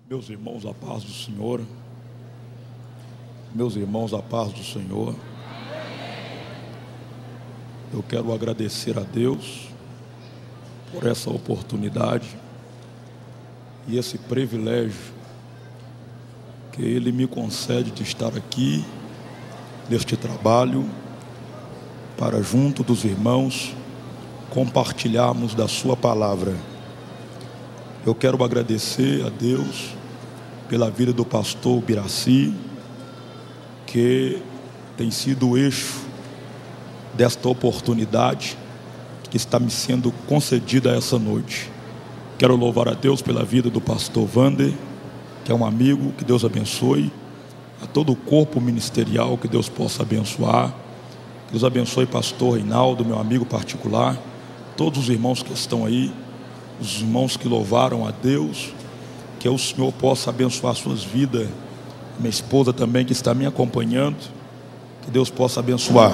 Meus irmãos, a paz do Senhor. Meus irmãos, a paz do Senhor. Eu quero agradecer a Deus por essa oportunidade e esse privilégio que Ele me concede de estar aqui neste trabalho para, junto dos irmãos, compartilharmos da Sua palavra. Eu quero agradecer a Deus pela vida do pastor Biraci, que tem sido o eixo desta oportunidade que está me sendo concedida essa noite. Quero louvar a Deus pela vida do pastor Wander, que é um amigo, que Deus abençoe. A todo o corpo ministerial, que Deus possa abençoar. Que Deus abençoe pastor Reinaldo, meu amigo particular. Todos os irmãos que estão aí, os irmãos que louvaram a Deus, que o Senhor possa abençoar suas vidas. Minha esposa também, que está me acompanhando, que Deus possa abençoar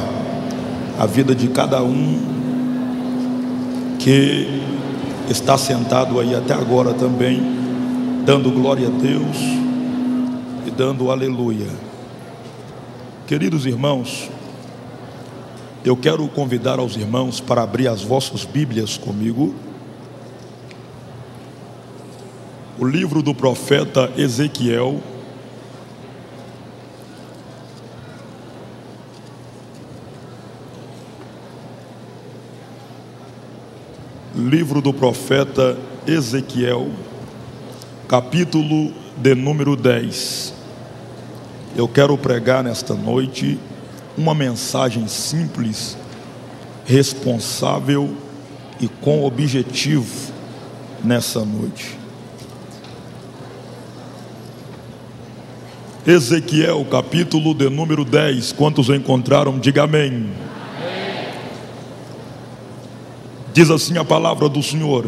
a vida de cada um que está sentado aí até agora também, dando glória a Deus e dando aleluia. Queridos irmãos, eu quero convidar aos irmãos para abrir as vossas Bíblias comigo. O livro do profeta Ezequiel, livro do profeta Ezequiel, capítulo de número 10. Eu quero pregar nesta noite uma mensagem simples, responsável e com objetivo nessa noite. Ezequiel, capítulo de número 10. Quantos encontraram? Diga amém. Amém. Diz assim a palavra do Senhor: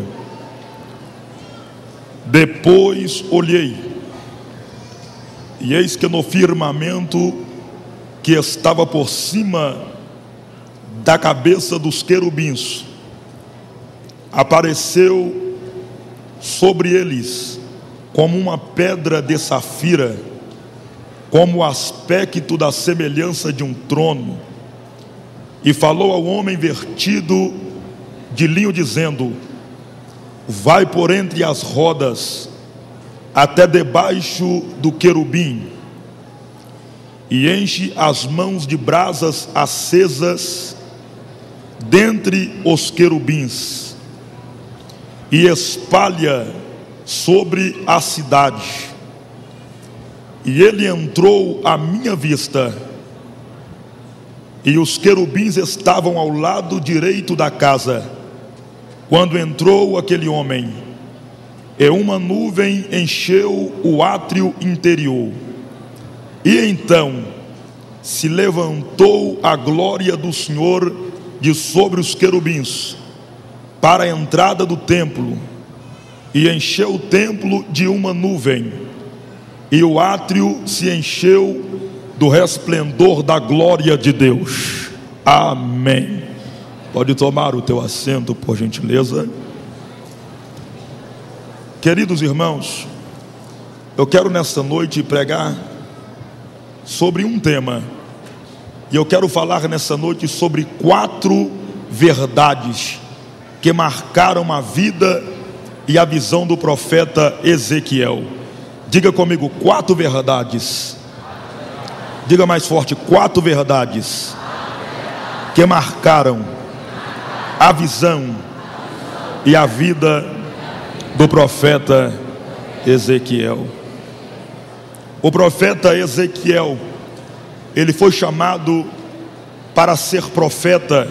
depois olhei, e eis que no firmamento que estava por cima da cabeça dos querubins, apareceu sobre eles como uma pedra de safira, como o aspecto da semelhança de um trono, e falou ao homem vertido de linho, dizendo: vai por entre as rodas até debaixo do querubim, e enche as mãos de brasas acesas dentre os querubins, e espalha sobre a cidade. E ele entrou à minha vista, e os querubins estavam ao lado direito da casa, quando entrou aquele homem, e uma nuvem encheu o átrio interior. E então se levantou a glória do Senhor de sobre os querubins para a entrada do templo, e encheu o templo de uma nuvem, e o átrio se encheu do resplendor da glória de Deus. Amém. Pode tomar o teu assento, por gentileza. Queridos irmãos, eu quero nesta noite pregar sobre um tema, e eu quero falar nessa noite sobre 4 verdades que marcaram a vida e a visão do profeta Ezequiel. Diga comigo: 4 verdades. Diga mais forte: 4 verdades que marcaram a visão e a vida do profeta Ezequiel. O profeta Ezequiel, ele foi chamado para ser profeta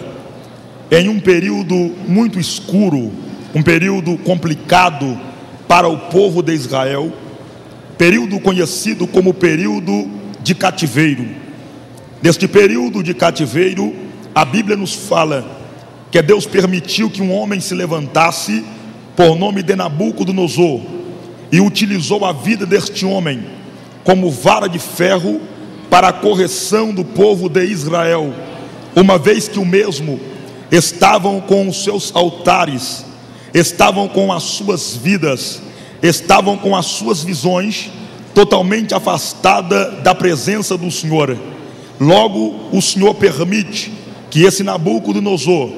em um período muito escuro, um período complicado para o povo de Israel, período conhecido como período de cativeiro. Neste período de cativeiro, a Bíblia nos fala que Deus permitiu que um homem se levantasse por nome de Nabucodonosor, e utilizou a vida deste homem como vara de ferro para a correção do povo de Israel, uma vez que o mesmo estavam com os seus altares, estavam com as suas vidas estavam com as suas visões totalmente afastadas da presença do Senhor. Logo o Senhor permite que esse Nabucodonosor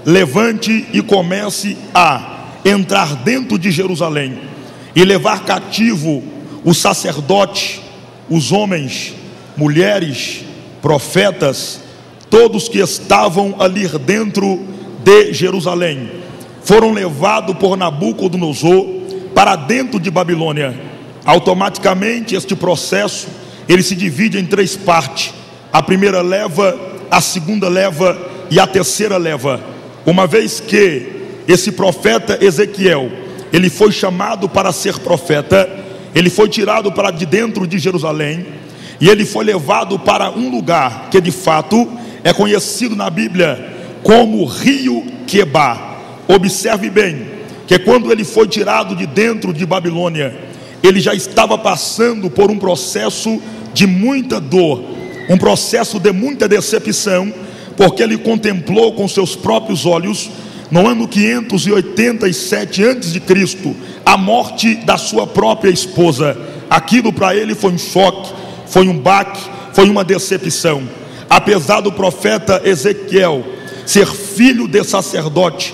levante e comece a entrar dentro de Jerusalém e levar cativo os sacerdotes, os homens, mulheres, profetas, todos que estavam ali dentro de Jerusalém. Foram levados por Nabucodonosor para dentro de Babilônia. Automaticamente este processo ele se divide em três partes: a primeira leva, a segunda leva e a terceira leva. Uma vez que esse profeta Ezequiel ele foi chamado para ser profeta, ele foi tirado para de dentro de Jerusalém e ele foi levado para um lugar que de fato é conhecido na Bíblia como Rio Quebá. Observe bem que quando ele foi tirado de dentro de Babilônia, ele já estava passando por um processo de muita dor, um processo de muita decepção, porque ele contemplou com seus próprios olhos, no ano 587 a.C., a morte da sua própria esposa. Aquilo para ele foi um choque, foi um baque, foi uma decepção. Apesar do profeta Ezequiel ser filho de sacerdote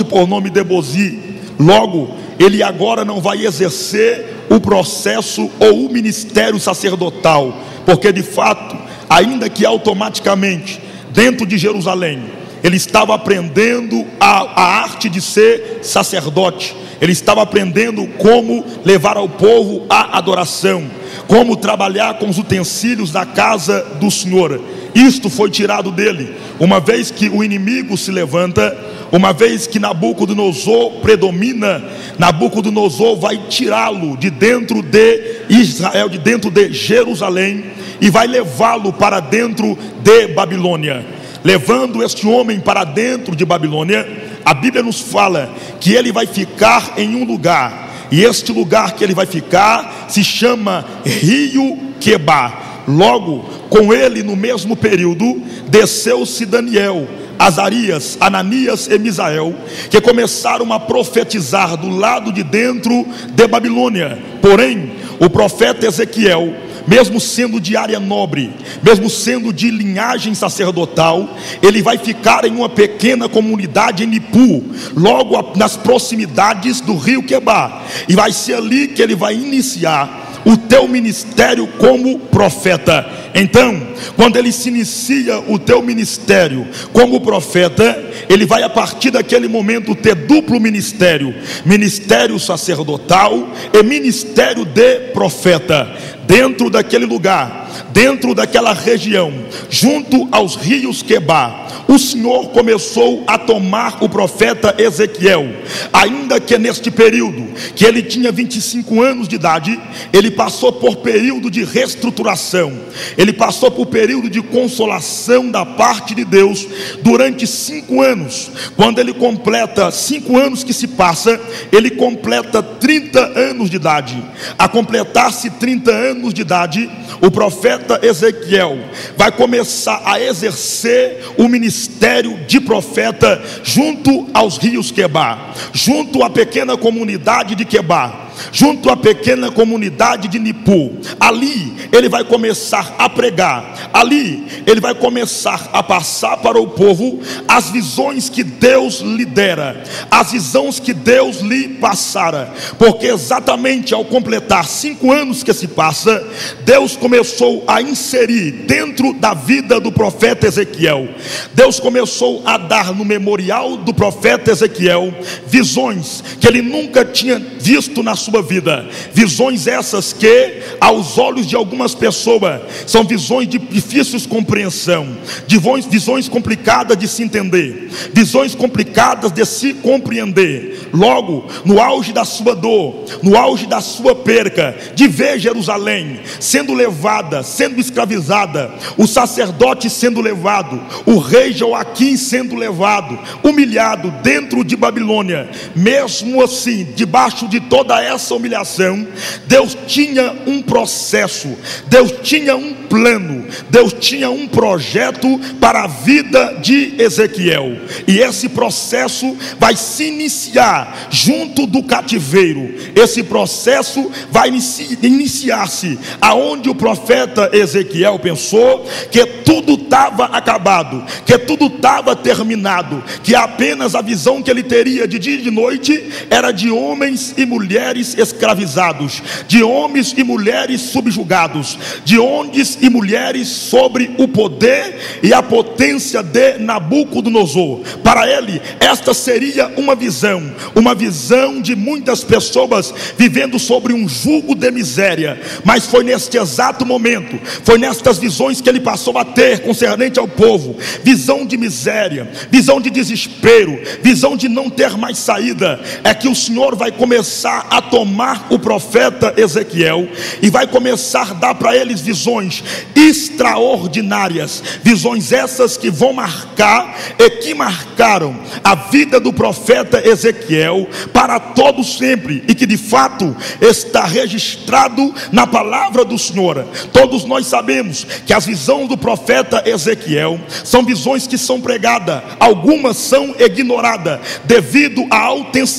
por nome de Bozi, logo ele agora não vai exercer o processo ou o ministério sacerdotal, porque de fato, ainda que automaticamente dentro de Jerusalém ele estava aprendendo a arte de ser sacerdote, ele estava aprendendo como levar ao povo a adoração, como trabalhar com os utensílios da casa do Senhor. Isto foi tirado dele, uma vez que o inimigo se levanta, uma vez que Nabucodonosor predomina. Nabucodonosor vai tirá-lo de dentro de Israel, de dentro de Jerusalém, e vai levá-lo para dentro de Babilônia. Levando este homem para dentro de Babilônia, a Bíblia nos fala que ele vai ficar em um lugar, e este lugar que ele vai ficar se chama Rio Quebá. Logo, com ele no mesmo período, desceu-se Daniel, Azarias, Ananias e Misael, que começaram a profetizar do lado de dentro de Babilônia. Porém, o profeta Ezequiel, mesmo sendo de área nobre, mesmo sendo de linhagem sacerdotal, ele vai ficar em uma pequena comunidade em Nipu, logo nas proximidades do rio Quebá, e vai ser ali que ele vai iniciar o teu ministério como profeta. Então, quando ele se inicia o teu ministério como profeta, ele vai a partir daquele momento ter duplo ministério: ministério sacerdotal e ministério de profeta. Dentro daquele lugar, dentro daquela região, junto aos rios Quebá, o Senhor começou a tomar o profeta Ezequiel. Ainda que neste período, que ele tinha 25 anos de idade, ele passou por período de reestruturação, ele passou por período de consolação da parte de Deus durante 5 anos. Quando ele completa 5 anos que se passa, ele completa 30 anos de idade. A completar-se 30 anos de idade, o profeta Ezequiel vai começar a exercer o ministério de profeta junto aos rios Quebá, junto à pequena comunidade de Quebá, junto à pequena comunidade de Nipu. Ali ele vai começar a pregar, ali ele vai começar a passar para o povo as visões que Deus lhe dera, as visões que Deus lhe passara, porque exatamente ao completar 5 anos que se passa, Deus começou a inserir dentro da vida do profeta Ezequiel, Deus começou a dar no memorial do profeta Ezequiel visões que ele nunca tinha visto na sua vida. Visões essas que aos olhos de algumas pessoas são visões de difícil compreensão, visões complicadas de se entender, visões complicadas de se compreender. Logo, no auge da sua dor, no auge da sua perca, de ver Jerusalém sendo levada, sendo escravizada, o sacerdote sendo levado, o rei Joaquim sendo levado, humilhado dentro de Babilônia, mesmo assim, debaixo de toda essa humilhação, Deus tinha um processo, Deus tinha um plano, Deus tinha um projeto para a vida de Ezequiel. E esse processo vai se iniciar junto do cativeiro. Esse processo vai iniciar-se aonde o profeta Ezequiel pensou que tudo estava acabado, que tudo estava terminado, que apenas a visão que ele teria de dia e de noite era de homens e mulheres escravizados, de homens e mulheres subjugados, de homens e mulheres sobre o poder e a potência de Nabucodonosor. Para ele, esta seria uma visão de muitas pessoas vivendo sobre um jugo de miséria. Mas foi neste exato momento, foi nestas visões que ele passou a ter concernente ao povo, visão de miséria, visão de desespero, visão de não ter mais saída, é que o Senhor vai começar a tomar o profeta Ezequiel e vai começar a dar para eles visões extraordinárias, visões essas que vão marcar e que marcaram a vida do profeta Ezequiel para todo sempre, e que de fato está registrado na palavra do Senhor. Todos nós sabemos que as visões do profeta Ezequiel são visões que são pregadas, algumas são ignoradas devido à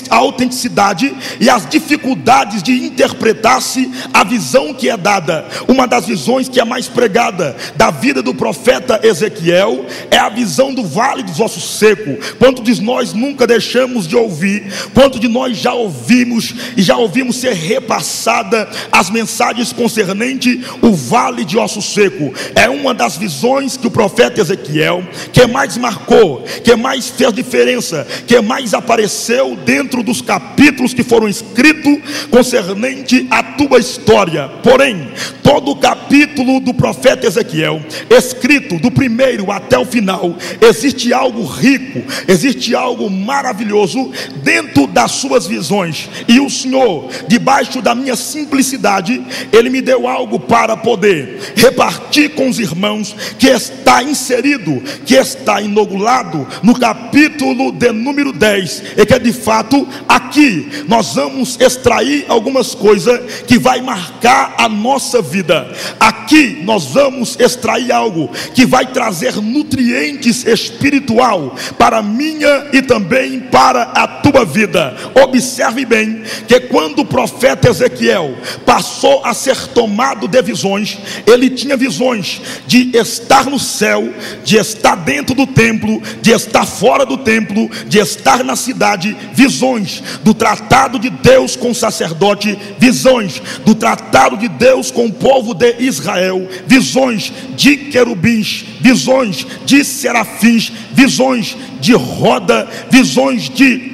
autenticidade e às dificuldades de interpretar-se a visão que é dada. Uma das visões que é mais pregada da vida do profeta Ezequiel é a visão do vale dos ossos secos. Quantos de nós nunca deixamos de ouvir? Quantos de nós já ouvimos e já ouvimos ser repassada as mensagens concernente o vale de ossos secos? É uma das visões que o profeta Ezequiel, que mais marcou, que mais fez diferença, que mais apareceu dentro dos capítulos que foram escritos concernente a tua história. Porém, todo o capítulo do profeta Ezequiel, escrito do primeiro até o final, existe algo rico, existe algo maravilhoso dentro das suas visões. E o Senhor, debaixo da minha simplicidade, Ele me deu algo para poder repartir com os irmãos, que está inserido, que está inogulado no capítulo de número 10, e que de fato aqui nós vamos extrair algumas coisas que vai marcar a nossa vida. Aqui nós vamos extrair algo que vai trazer nutrientes espiritual para a minha e também para a tua vida. Observe bem que quando o profeta Ezequiel passou a ser tomado de visões, ele tinha visões de estar no céu, de estar dentro do templo, de estar fora do templo, de estar na cidade, visões do tratado de Deus com o sacerdote, visões do tratado de Deus com o povo de Israel, visões de querubins, visões de serafins, visões de roda, visões de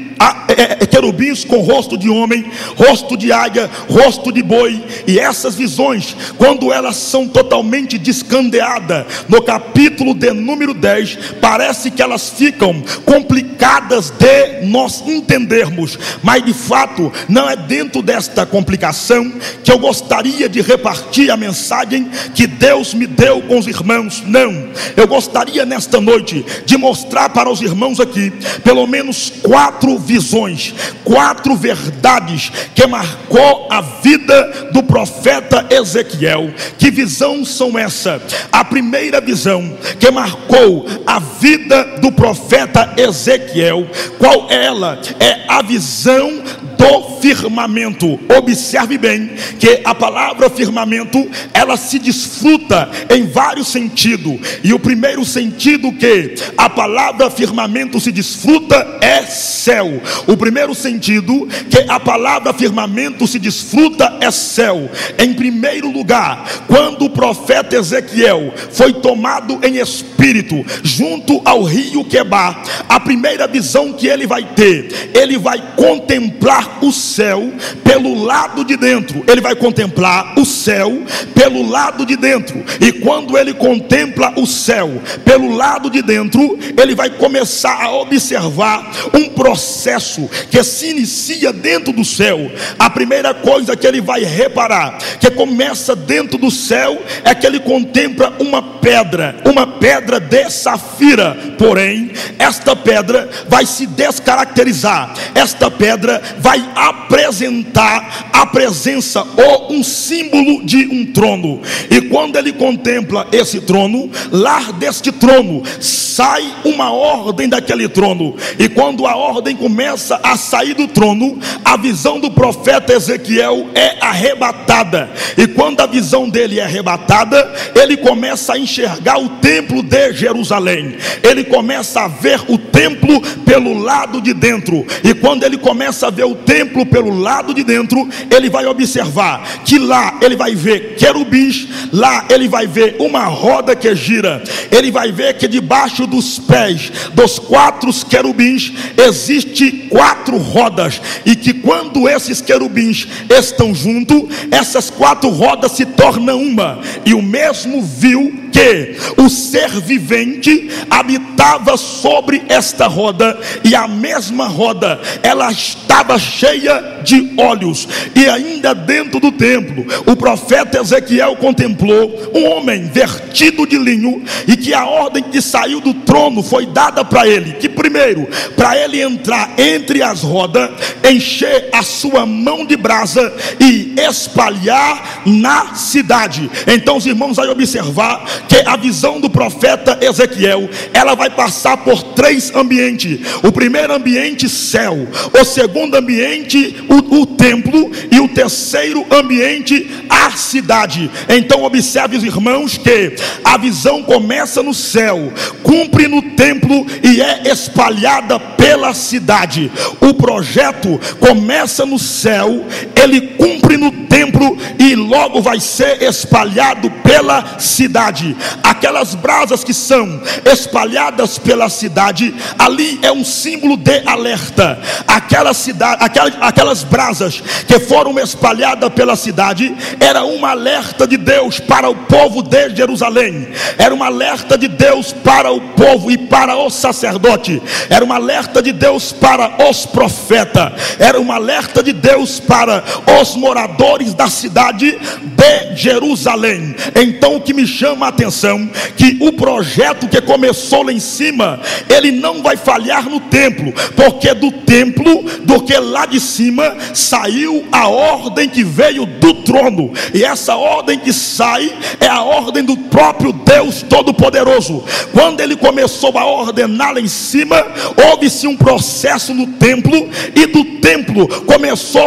querubins com rosto de homem, rosto de águia, rosto de boi. E essas visões, quando elas são totalmente descandeadas no capítulo de número 10, parece que elas ficam complicadas de nós entendermos, mas de fato não é dentro desta complicação que eu gostaria de repartir a mensagem que Deus me deu com os irmãos. Não, eu gostaria nesta noite de mostrar para os irmãos aqui pelo menos 4 visões, 4 verdades que marcou a vida do profeta Ezequiel. Que visões são essas? A primeira visão que marcou a vida do profeta Ezequiel, qual ela? É a visão do firmamento. Observe bem que a palavra firmamento, ela se desfruta em vários sentidos, e o primeiro sentido que a palavra firmamento se desfruta é céu. O primeiro sentido que a palavra firmamento se desfruta é céu. Em primeiro lugar, quando o profeta Ezequiel foi tomado em espírito junto ao rio Quebar, a primeira visão que ele vai ter, ele vai contemplar o céu pelo lado de dentro. Ele vai contemplar o céu pelo lado de dentro. E quando ele contempla o céu pelo lado de dentro, ele vai começar a observar um processo que se inicia dentro do céu. A primeira coisa que ele vai reparar, que começa dentro do céu, é que ele contempla uma pedra de safira. Porém, esta pedra vai se descaracterizar, esta pedra vai vai apresentar a presença ou um símbolo de um trono. E quando ele contempla esse trono, lá deste trono sai uma ordem daquele trono. E quando a ordem começa a sair do trono, a visão do profeta Ezequiel é arrebatada. E quando a visão dele é arrebatada, ele começa a enxergar o templo de Jerusalém. Ele começa a ver o templo pelo lado de dentro. E quando ele começa a ver o templo pelo lado de dentro, ele vai observar que lá ele vai ver querubins, lá ele vai ver uma roda que gira. Ele vai ver que debaixo dos pés dos 4 querubins existe 4 rodas, e que quando esses querubins estão juntos, essas 4 rodas se tornam uma. E o mesmo viu que o ser vivente habitava sobre esta roda, e a mesma roda ela estava cheia de olhos. E ainda dentro do templo, o profeta Ezequiel contemplou um homem vestido de linho, e que a ordem que saiu do trono foi dada para ele, que primeiro, para ele entrar entre as rodas, encher a sua mão de brasa e espalhar na cidade. Então os irmãos vão observar que a visão do profeta Ezequiel, ela vai passar por 3 ambientes. O primeiro ambiente, céu; o segundo ambiente, o templo; e o terceiro ambiente, a cidade. Então observe, os irmãos, que a visão começa no céu, cumpre no templo e é espalhada pela cidade. O projeto começa no céu, ele cumpre no templo e logo vai ser espalhado pela cidade. Aquelas brasas que são espalhadas pela cidade, ali é um símbolo de alerta. Aquelas brasas que foram espalhadas pela cidade, era um alerta de Deus para o povo de Jerusalém, era um alerta de Deus para o povo e para o sacerdote, era um alerta de Deus para os profetas, era um alerta de Deus para os moradores da cidade de Jerusalém. Então o que me chama a atenção, que o projeto que começou lá em cima, ele não vai falhar no templo, porque do templo, do que lá de cima, saiu a ordem que veio do trono, e essa ordem que sai é a ordem do próprio Deus Todo-Poderoso. Quando ele começou a ordenar lá em cima, houve-se um processo no templo, e do templo começou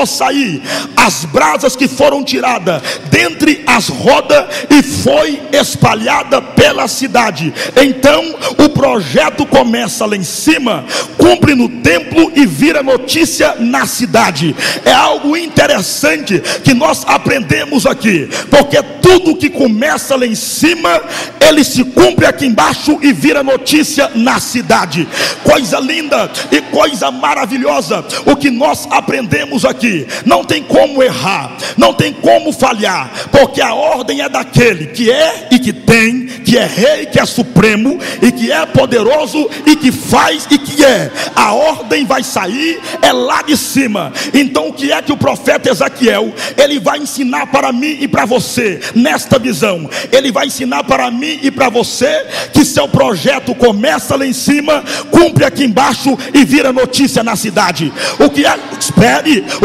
a sair as brasas que foram tiradas dentre as rodas e foi espalhada pela cidade. Então o projeto começa lá em cima, cumpre no templo e vira notícia na cidade. É algo interessante que nós aprendemos aqui, porque tudo que começa lá em cima, ele se cumpre aqui embaixo e vira notícia na cidade. Coisa linda e coisa maravilhosa o que nós aprendemos aqui. Não tem como errar, não tem como falhar, porque a ordem é daquele que é e que tem, que é rei, que é supremo e que é poderoso e que faz e que é. A ordem vai sair, é lá de cima. Então o que é que o profeta Ezequiel, ele vai ensinar para mim e para você nesta visão? Ele vai ensinar para mim e para você que seu projeto começa lá em cima, cumpre aqui embaixo e vira notícia na cidade. O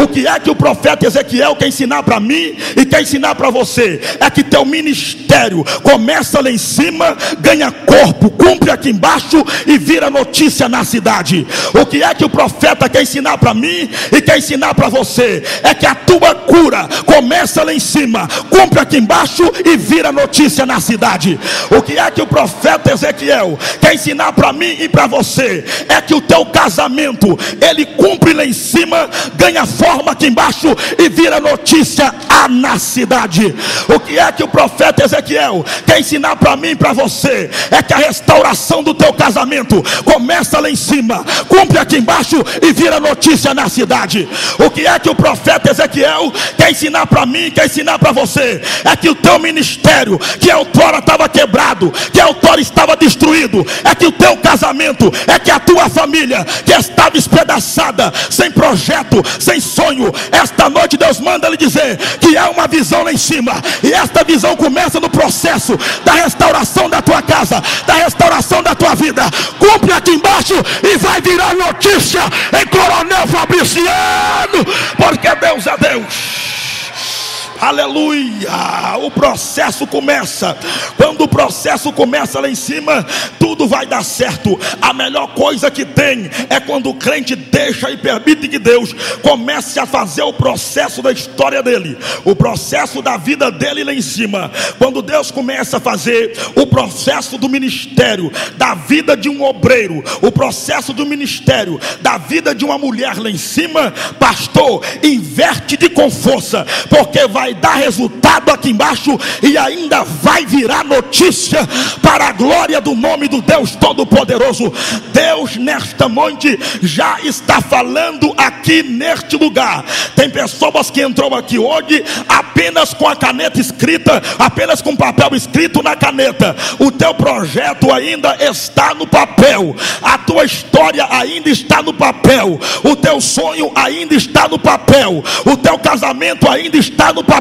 que é que o profeta Ezequiel quer ensinar para mim e quer ensinar para você? É que teu ministério começa lá em cima, ganha corpo, cumpre aqui embaixo e vira notícia na cidade. O que é que o profeta quer ensinar para mim e quer ensinar para você? É que a tua cura começa lá em cima, cumpre aqui embaixo e vira notícia na cidade. O que é que o profeta Ezequiel quer ensinar para mim e para você? É que o teu casamento, ele cumpre lá em cima, ganha forma aqui embaixo e vira notícia na cidade. O que é que o profeta Ezequiel quer ensinar para mim e para você? É que a restauração do teu casamento começa lá em cima, cumpre aqui embaixo e vira notícia na cidade. O que é que o profeta Ezequiel quer ensinar para mim, quer ensinar para você? É que o teu ministério, que outrora estava quebrado, que outrora estava destruído, é que o teu casamento, é que a tua família, que estava espedaçada, sem projeto, sem sonho, esta noite Deus manda lhe dizer que há uma visão lá em cima, e esta visão começa no processo da restauração da tua casa, da restauração da tua vida. Cumpre aqui embaixo e vai virar notícia em Coronel Fabriciano, porque Deus é Deus. Aleluia. O processo começa. Quando o processo começa lá em cima, tudo vai dar certo. A melhor coisa que tem é quando o crente deixa e permite que Deus comece a fazer o processo da história dele, o processo da vida dele lá em cima. Quando Deus começa a fazer o processo do ministério, da vida de um obreiro, o processo do ministério, da vida de uma mulher lá em cima, pastor, inverte com força, porque vai dar resultado aqui embaixo e ainda vai virar notícia para a glória do nome do Deus Todo-Poderoso. Deus nesta noite já está falando aqui neste lugar. Tem pessoas que entrou aqui hoje apenas com a caneta escrita, apenas com papel escrito na caneta. O teu projeto ainda está no papel, a tua história ainda está no papel, o teu sonho ainda está no papel, o teu casamento ainda está no papel,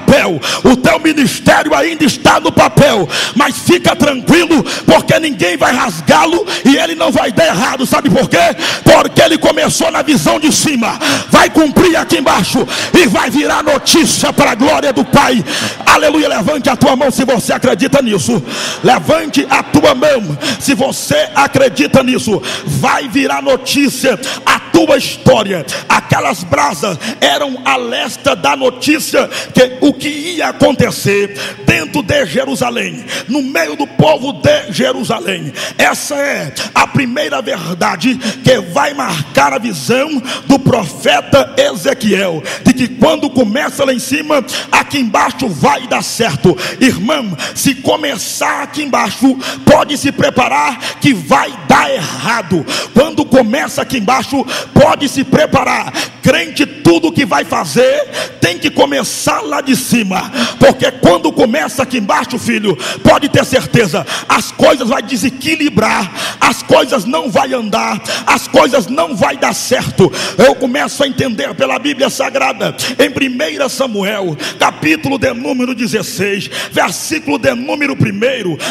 o teu ministério ainda está no papel. Mas fica tranquilo, porque ninguém vai rasgá-lo e ele não vai dar errado. Sabe por quê? Porque ele começou na visão de cima, vai cumprir aqui embaixo e vai virar notícia para a glória do Pai. Aleluia. Levante a tua mão se você acredita nisso. Levante a tua mão se você acredita nisso. Vai virar notícia a tua história. Aquelas brasas eram a lesta da notícia, que o que ia acontecer dentro de Jerusalém, no meio do povo de Jerusalém. Essa é a primeira verdade que vai marcar a visão do profeta Ezequiel, de que quando começa lá em cima, aqui embaixo vai dar certo. Irmão, se começar aqui embaixo, pode se preparar que vai dar errado. Quando começa aqui embaixo, pode se preparar. Crente, tudo que vai fazer tem que começar lá de cima, porque quando começa aqui embaixo, filho, pode ter certeza, as coisas vai desequilibrar, as coisas não vai andar, as coisas não vai dar certo. Eu começo a entender pela Bíblia Sagrada, em 1 Samuel, capítulo de número 16, versículo de número 1,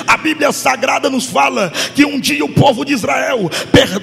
a Bíblia Sagrada nos fala que um dia o povo de Israel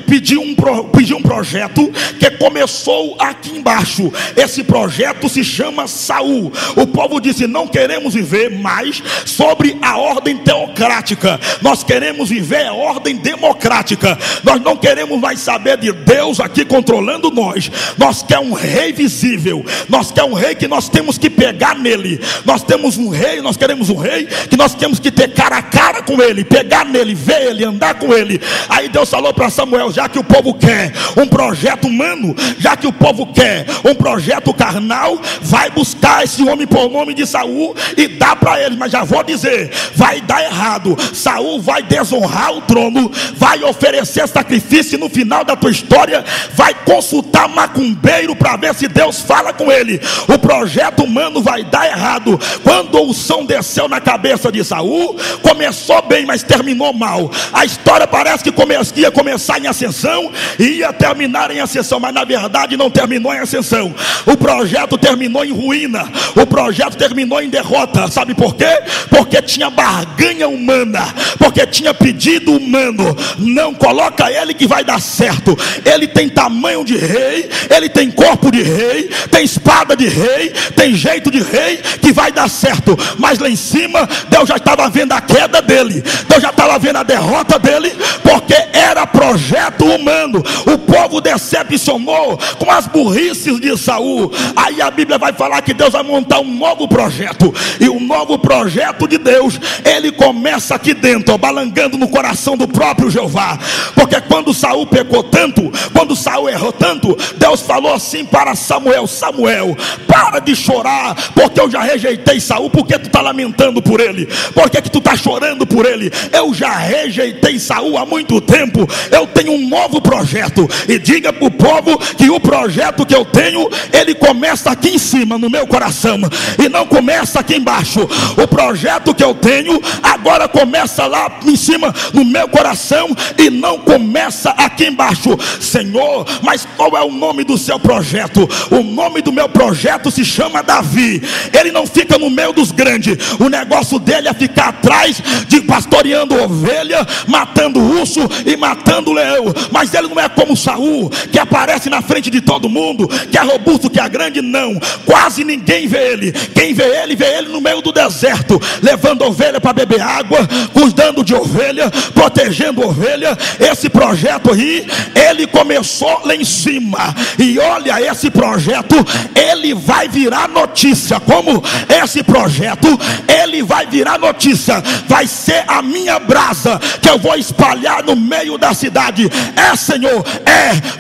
pediu um projeto que começou aqui embaixo. Esse projeto se chama Saul. O povo disse: não queremos viver mais sobre a ordem teocrática, nós queremos viver a ordem democrática. Nós não queremos mais saber de Deus aqui controlando nós. Nós queremos um rei visível, nós queremos um rei que nós temos que pegar nele. Nós temos um rei, nós queremos um rei que nós temos que ter cara a cara com ele, pegar nele, ver ele, andar com ele. Aí Deus falou para Samuel: já que o povo quer um projeto humano, já que o povo quer um projeto carnal, vai buscar esse homem por nome de Saul e dá para ele. Mas já vou dizer, vai dar errado. Saul vai desonrar o trono, vai oferecer sacrifício, e no final da tua história vai consultar macumbeiro para ver se Deus fala com ele. O projeto humano vai dar errado. Quando a unção desceu na cabeça de Saul, começou bem, mas terminou mal. A história parece que ia começar em ascensão e ia terminar em ascensão, mas na verdade não terminou em ascensão. O projeto terminou em ruína, o projeto terminou em derrota. Sabe por quê? Porque tinha barganha humana, porque tinha pedido humano. Não coloca ele que vai dar certo. Ele tem tamanho de rei, ele tem corpo de rei, tem espada de rei, tem jeito de rei, que vai dar certo. Mas lá em cima, Deus já estava vendo a queda dele, Deus já estava vendo a derrota dele, porque era projeto humano. O povo decepcionou com as burrices de Saul. Aí a Bíblia vai falar que Deus vai montar um novo projeto, e o novo projeto de Deus, ele começa aqui dentro, balangando no coração do próprio Jeová. Porque quando Saul pecou tanto, quando Saul errou tanto, Deus falou assim para Samuel: Samuel, para de chorar, porque eu já rejeitei Saul. Por que tu está lamentando por ele? Por que tu está chorando por ele? Eu já rejeitei Saul há muito tempo. Eu tenho um novo projeto. E diga para o povo que o projeto projeto que eu tenho, ele começa aqui em cima, no meu coração, e não começa aqui embaixo. O projeto que eu tenho agora começa lá em cima, no meu coração, e não começa aqui embaixo. Senhor, mas qual é o nome do seu projeto? O nome do meu projeto se chama Davi. Ele não fica no meio dos grandes, o negócio dele é ficar atrás, de pastoreando ovelha, matando urso e matando leão. Mas ele não é como Saul, que aparece na frente de todo mundo, que é robusto, que é grande. Não, quase ninguém vê ele. Quem vê ele no meio do deserto, levando ovelha para beber água, cuidando de ovelha, protegendo ovelha. Esse projeto aí, ele começou lá em cima, e olha, esse projeto, ele vai virar notícia. Como? Esse projeto, ele vai virar notícia, vai ser a minha brasa, que eu vou espalhar no meio da cidade. Senhor,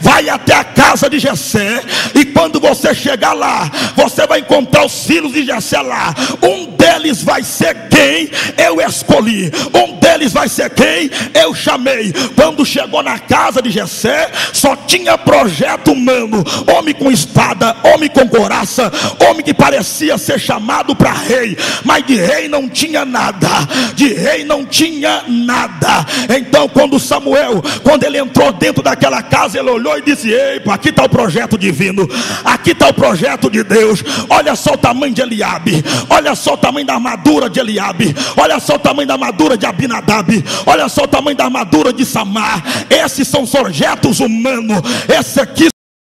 vai até a casa de Jessé, e quando você chegar lá, você vai encontrar os filhos de Jessé lá. Um deles vai ser quem eu escolhi, um deles vai ser quem eu chamei. Quando chegou na casa de Jessé, só tinha projeto humano, homem com espada, homem com couraça, homem que parecia ser chamado para rei, mas de rei não tinha nada, de rei não tinha nada. Então quando Samuel, quando ele entrou dentro daquela casa, ele olhou e disse: epa, aqui está o projeto divino, aqui está o projeto de Deus. Olha só o tamanho de Eliabe, olha só o tamanho da armadura de Eliabe, olha só o tamanho da armadura de Abinadab, olha só o tamanho da armadura de Samar. Esses são projetos humanos, esse aqui